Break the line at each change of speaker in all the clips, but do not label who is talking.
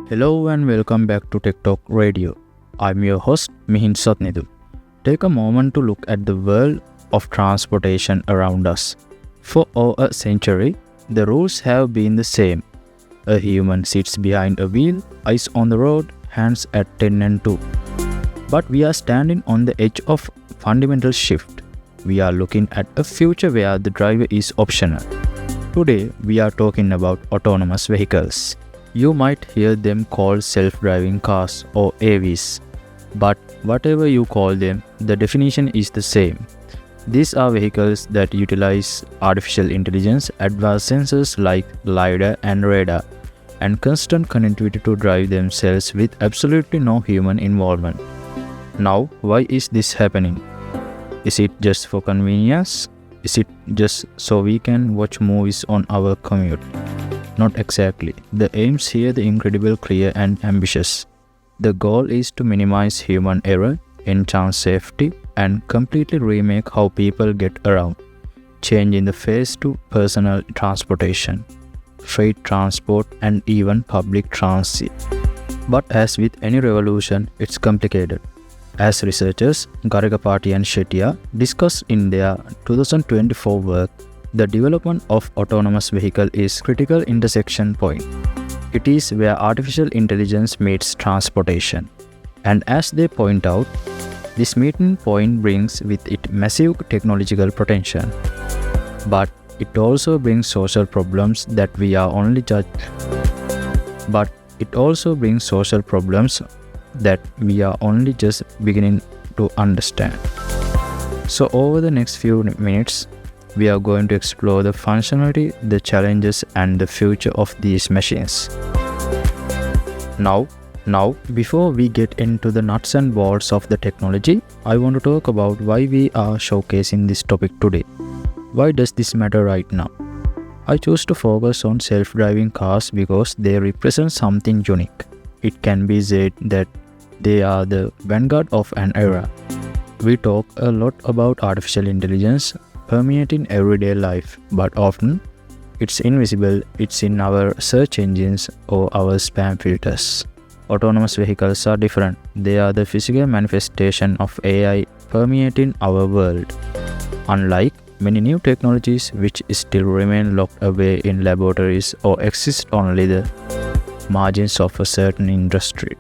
Hello and welcome back to Tech Talk Radio. I'm your host Mihin Sathnidu. Take a moment to look at the world of transportation around us. For over a century, the rules have been the same. A human sits behind a wheel, eyes on the road, hands at 10 and 2. But we are standing on the edge of fundamental shift. We are looking at a future where the driver is optional. Today, we are talking about autonomous vehicles. You might hear them called self-driving cars or AVs, but whatever you call them, the definition is the same. These are vehicles that utilize artificial intelligence, advanced sensors like LIDAR and RADAR, and constant connectivity to drive themselves with absolutely no human involvement. Now, why is this happening? Is it just for convenience? Is it just so we can watch movies on our commute? Not exactly. The aims here are incredibly clear and ambitious. The goal is to minimize human error, enhance safety, and completely remake how people get around, changing the face to personal transportation, freight transport, and even public transit. But as with any revolution, it's complicated. As researchers Garikapati and Shetiya discussed in their 2024 work, the development of autonomous vehicle is critical intersection point. It is where artificial intelligence meets transportation. And as they point out, this meeting point brings with it massive technological potential. But it also brings social problems that we are only just beginning to understand. So over the next few minutes, we are going to explore the functionality, the challenges, and the future of these machines. Now, before we get into the nuts and bolts of the technology, I want to talk about why we are showcasing this topic today. Why does this matter right now? I chose to focus on self-driving cars because they represent something unique. It can be said that they are the vanguard of an era. We talk a lot about artificial intelligence permeating everyday life, but often it's invisible. It's in our search engines or our spam filters. Autonomous vehicles are different. They are the physical manifestation of AI permeating our world. Unlike many new technologies which still remain locked away in laboratories or exist only the margins of a certain industry,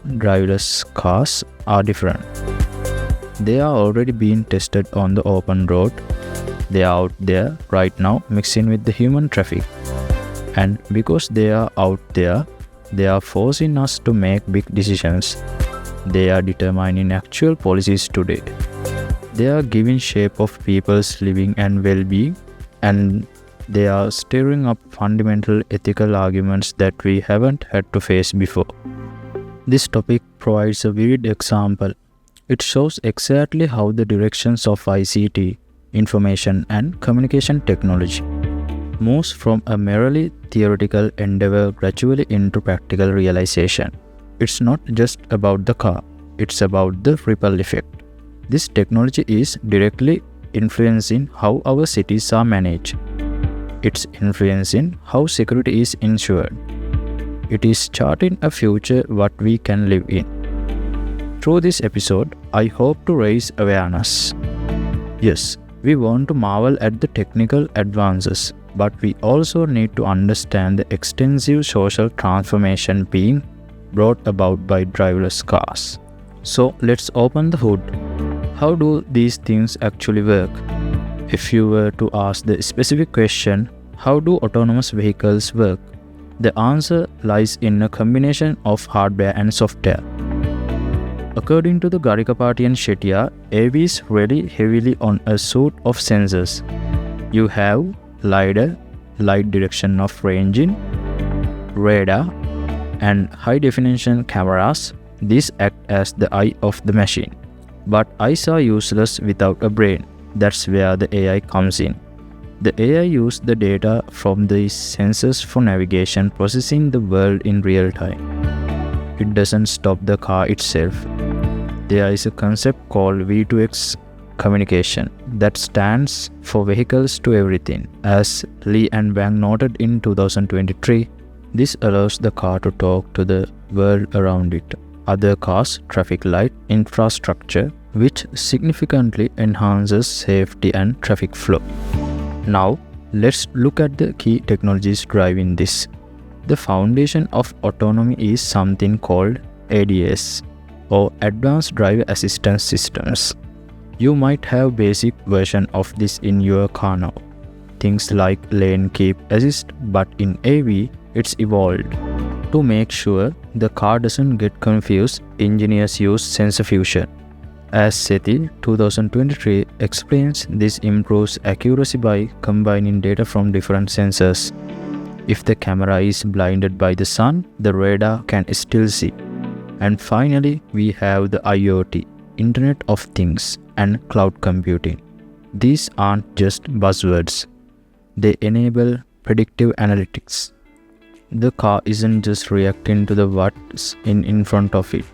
driverless cars are different. They are already being tested on the open road. They are out there right now mixing with the human traffic. And because they are out there, they are forcing us to make big decisions. They are determining actual policies today. They are giving shape of people's living and well-being, and they are stirring up fundamental ethical arguments that we haven't had to face before. This topic provides a vivid example. It shows exactly how the directions of ICT, information and communication technology, moves from a merely theoretical endeavor gradually into practical realization. It's not just about the car, it's about the ripple effect. This technology is directly influencing how our cities are managed. It's influencing how security is ensured. It is charting a future what we can live in. Through this episode, I hope to raise awareness. Yes, we want to marvel at the technical advances, but we also need to understand the extensive social transformation being brought about by driverless cars. So let's open the hood. How do these things actually work? If you were to ask the specific question, how do autonomous vehicles work? The answer lies in a combination of hardware and software. According to the Garikapati and Shetiya, AVs rely heavily on a suite of sensors. You have LIDAR, light direction of ranging, radar, and high-definition cameras. These act as the eye of the machine. But eyes are useless without a brain. That's where the AI comes in. The AI uses the data from these sensors for navigation, processing the world in real time. It doesn't stop the car itself. There is a concept called V2X communication that stands for vehicles to everything. As Lee and Wang noted in 2023, This allows the car to talk to the world around it, other cars, traffic light, infrastructure, which significantly enhances safety and traffic flow. Now, let's look at the key technologies driving this. The foundation of autonomy is something called ADAS, or Advanced Driver Assistance Systems. You might have basic version of this in your car now. Things like lane keep assist, but in AV, it's evolved. To make sure the car doesn't get confused, engineers use sensor fusion. As Sethi 2023 explains, this improves accuracy by combining data from different sensors. If the camera is blinded by the sun, the radar can still see. And finally, we have the IoT, Internet of Things, and cloud computing. These aren't just buzzwords. They enable predictive analytics. The car isn't just reacting to the what's in front of it.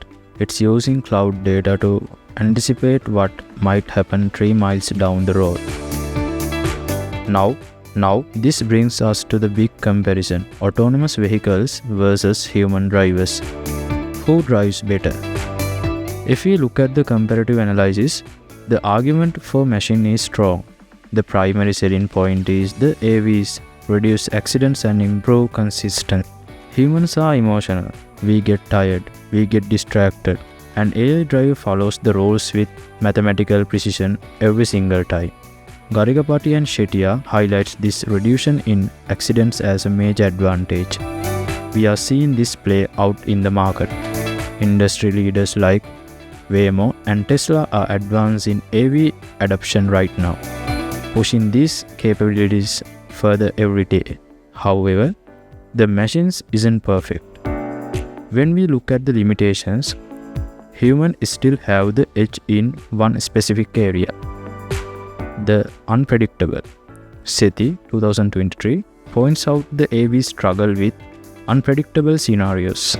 It's using cloud data to anticipate what might happen 3 miles down the road. Now, this brings us to the big comparison: autonomous vehicles versus human drivers. Who drives better? If we look at the comparative analysis, the argument for machine is strong. The primary selling point is the AVs reduce accidents and improve consistency. Humans are emotional. We get tired, we get distracted, and AI driver follows the rules with mathematical precision every single time. Garikapati and Shetiya highlights this reduction in accidents as a major advantage. We are seeing this play out in the market. Industry leaders like Waymo and Tesla are advancing AV adoption right now, pushing these capabilities further every day. However, the machines isn't perfect. When we look at the limitations, humans still have the edge in one specific area: the unpredictable. Sethi 2023 points out the AV struggle with unpredictable scenarios.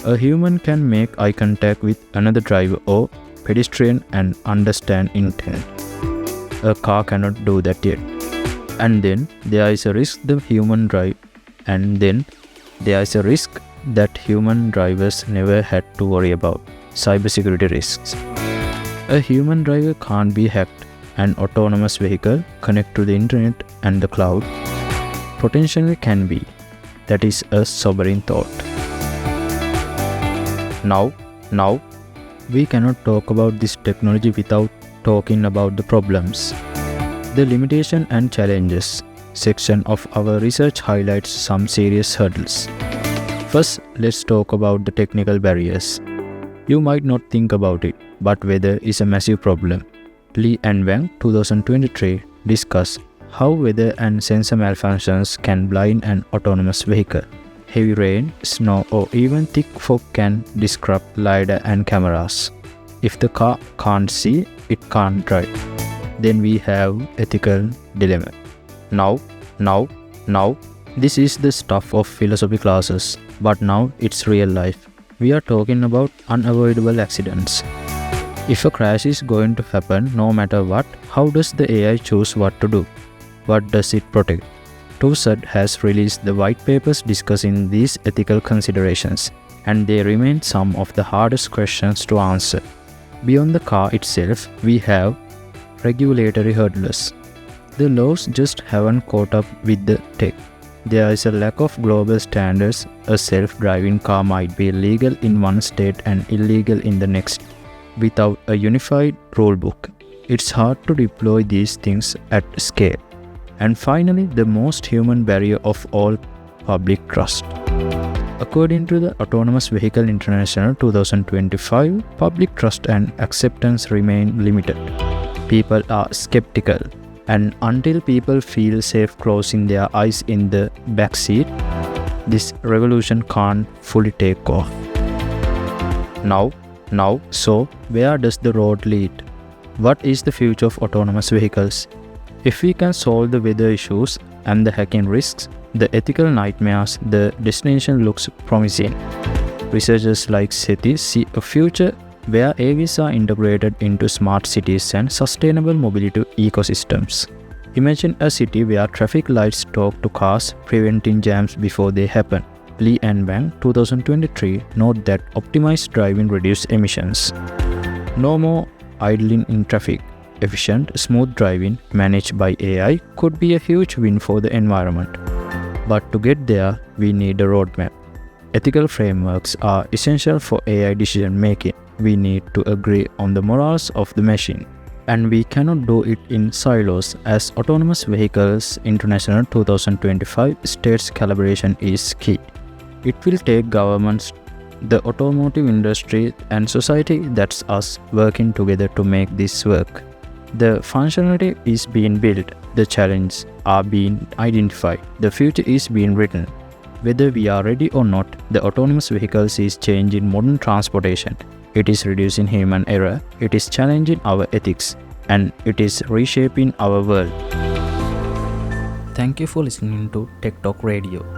A human can make eye contact with another driver or pedestrian and understand intent. A car cannot do that yet. And then there is a risk that human drivers never had to worry about: cybersecurity risks. A human driver can't be hacked. An autonomous vehicle connect to the internet and the cloud potentially can be. That is a sobering thought. Now, we cannot talk about this technology without talking about the problems. The limitation and challenges section of our research highlights some serious hurdles. First, let's talk about the technical barriers. You might not think about it, but weather is a massive problem. Li and Wang 2023 discuss how weather and sensor malfunctions can blind an autonomous vehicle. Heavy rain, snow, or even thick fog can disrupt LIDAR and cameras. If the car can't see, it can't drive. Then we have ethical dilemma. Now, this is the stuff of philosophy classes, but now it's real life. We are talking about unavoidable accidents. If a crash is going to happen no matter what, how does the AI choose what to do? What does it protect? TUSAD has released the white papers discussing these ethical considerations, and they remain some of the hardest questions to answer. Beyond the car itself, we have regulatory hurdles. The laws just haven't caught up with the tech. There is a lack of global standards. A self-driving car might be legal in one state and illegal in the next. Without a unified rulebook, it's hard to deploy these things at scale. And finally, the most human barrier of all: public trust. According to the Autonomous Vehicle International 2025, public trust and acceptance remain limited. People are skeptical, and until people feel safe closing their eyes in the backseat, this revolution can't fully take off. So where does the road lead? What is the future of autonomous vehicles? If we can solve the weather issues and the hacking risks, the ethical nightmares, the destination looks promising. Researchers like Sethi see a future where AVs are integrated into smart cities and sustainable mobility ecosystems. Imagine a city where traffic lights talk to cars, preventing jams before they happen. Li and Wang 2023 note that optimized driving reduces emissions. No more idling in traffic. Efficient, smooth driving managed by AI could be a huge win for the environment. But to get there, we need a roadmap. Ethical frameworks are essential for AI decision making. We need to agree on the morals of the machine. And we cannot do it in silos, as Autonomous Vehicles International 2025 states collaboration is key. It will take governments, the automotive industry, and society, that's us, working together to make this work. The functionality is being built, the challenges are being identified, the future is being written. Whether we are ready or not, the autonomous vehicles is changing modern transportation. It is reducing human error, it is challenging our ethics, and it is reshaping our world. Thank you for listening to Tech Talk Radio.